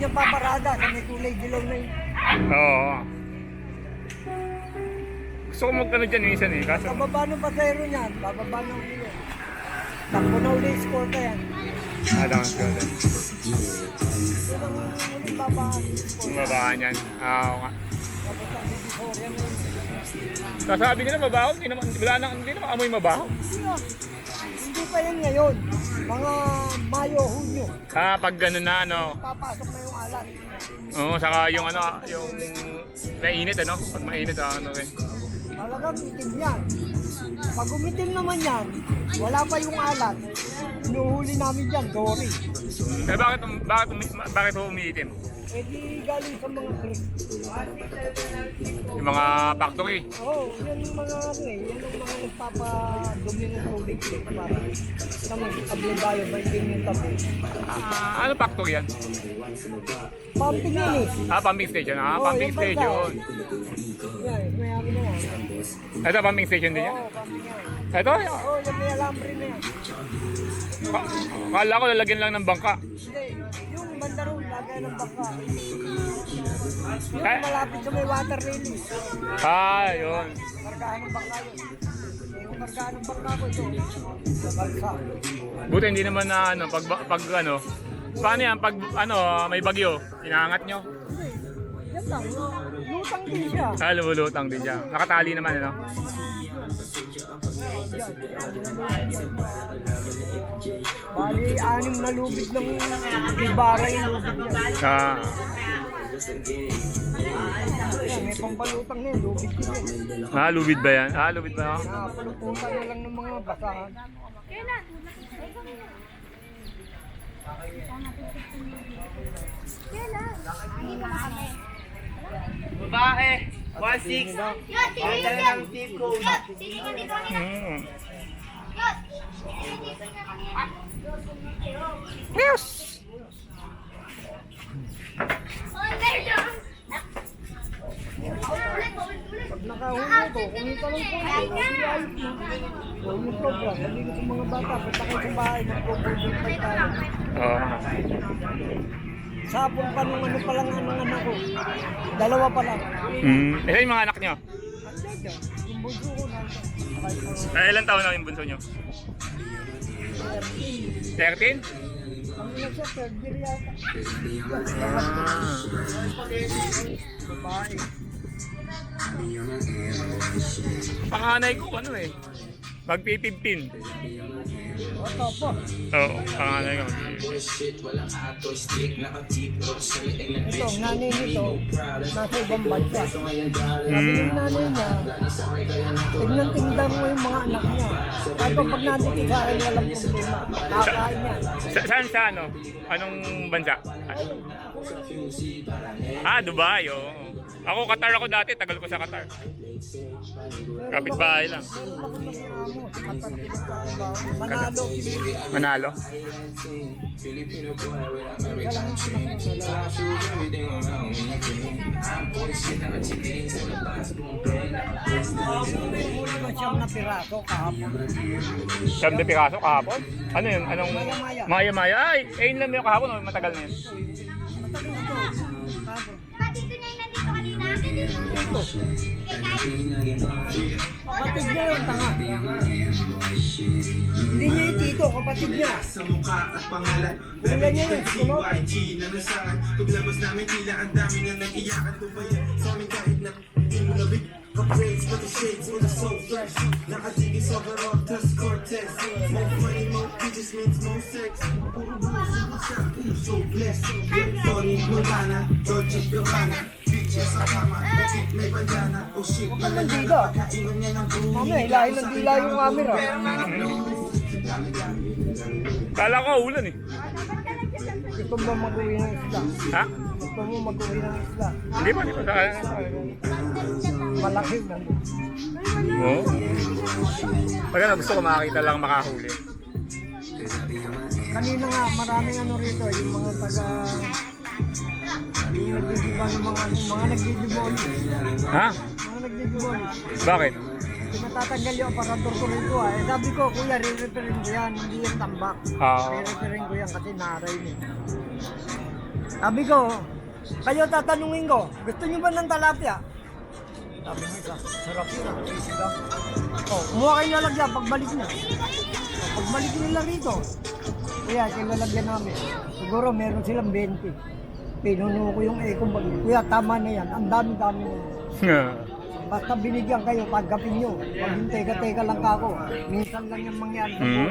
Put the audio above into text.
niya paparada sa may kulay dilaw na yun. Oo. Gusto ko magkano dyan minsan eh. Kaso, Bababa ng pasayro niyan, bababa ng ulo. Takbo na uli escorta yan. alam ko din. Yun ang uling babaan. Yung babaan yan. Oo nga. Tapos ang before yan yun. Kasabi nila mabaho, hindi naman amoy mabaho. Hindi pa yan ngayon. Mga Mayo, Hunyo. Pag gano'n na ano. Papasok na yung alat. Oo, saka yung ano, yung mainit ano. Pag mainit ano rin. Talagang itim yan. Pag umitim naman yan, wala pa yung alat. Inuhuli namin dyan, dory. Eh bakit umiitim? Eh di galing sa mga creek. Yung mga factory. Oo, yan yung mga ano eh. Yan yung mga nagpapadumi ng tubig eh. Para sa mga kable bayo, binding yung tabi. Ano factory yan? Pumping yan eh. Pumping station. Oo, Pumping yung station. Yan, mayami na yan. Ito, pumping station din yan. Oo, pumping yan. Ito, Oo, yung may alambre na yan. kala ko lalagyan lang ng bangka. Hindi, yung banda ron, lagay ng baka. Yung Eh? malapit sa may water lily. Yun. Kargahan ng baka yun. Yung kargahan ng baka ko ito. Sa balsa. Buti hindi naman na ano, pag ano, paano yan, pag ano, may bagyo, inaangat nyo. Hindi, yan lang. Lutang din siya. Lumulutang din siya. Nakatali naman, ano? Bali, 6 na lubid ng ibara yung lubid niya. Yan, may pampalutang na yun, lubid ko yun. Lubid ba yan? Lubid ba? Paluputan na lang ng mga basahan. Babae, 1.6. Ang lang tip ko. Yes! Pag nakahuli ko, kumita lang po. Yung program, hindi ko sa mga bata, punta kayo sa bahay, nag-program pa tayo. Oo. Sapon pa nung ano pa lang ang anak ko. 2 pa lang. Ito yung mga anak nyo? Yung bunso ko na. Ilan taon na yung bunso nyo? 13? Kami na siya, third year yata. Babae. Panganay ko ano eh. Magpi-15. Ito po. Oo, panganay ko. Ito, ang nanay nito, nasa ibang bansa. Sabi ng nanay niya, tignan-tingnan mo yung mga anak niya. Kahit pag nandito sa akin, walang problema. Nakakain niya. Saan sa ano? Anong bansa? Dubai. Oo. Ako, Qatar ako dati. Tagal ko sa Qatar. Kapit-bahay lang. Manalo. Manalo? Siyam na piraso kahapon. Siyam de piraso kahapon? Ano yun? Anong... Maya-maya. Maya-maya. Ay, ayun lang yung kahapon. O, matagal na yun. Kapatid niya yung tanga. Hindi niya yung tito, kapatid niya. Sa mukha at pangalan. Wala niya yun, tulog. YG na nasahan. Paglabas namin tila ang dami na nag-iyakan ko ba yan? Sa amin kahit na inulabig. Upgrades for the shades with the soul fresh. Nakatigil sa overall test Cortez. More money, more bitches means more sex. Puro bullshit sa puso blessed. Tony Montana, George Gabbana. Bitches sa kama, bakit may bandana. Oh shit, Bandida. nakainom niya ng brew. Mami, hilahin ng dila yung camera. Kala ko ulan eh. Gusto mo mag-uwi ng isla? Ha? Gusto mo mag-uwi ng isla? Hindi pa, hindi pa. Malaki na. Oo. Pag ano, gusto ko makakita lang makahuli. Kanina nga, maraming ano rito, yung mga taga... Yung nagdidiba ng mga nagdidiboli. Ha? Mga nagdidiboli. Bakit? Natatanggal yung aparador ko rito ah. Eh, sabi ko, kuya, re-referin ko yan, hindi yung tambak. Oo. Re-referin ko yan kasi naray niya. Sabi ko, kayo tatanungin ko, gusto nyo ba ng talapia? Sabi niya isa, sarap yun ah, easy lang. Oh, kumuha kayo lalagyan, pagbalik nyo. Pagbalik nila rito, kaya lalagyan namin. Siguro meron silang 20. Pinuno ko yung eco bag. Kuya, tama na yan, ang dami-dami na. Basta binigyan kayo, tanggapin nyo. Pag yung teka-teka lang ako, minsan lang yung mangyari sa buhay.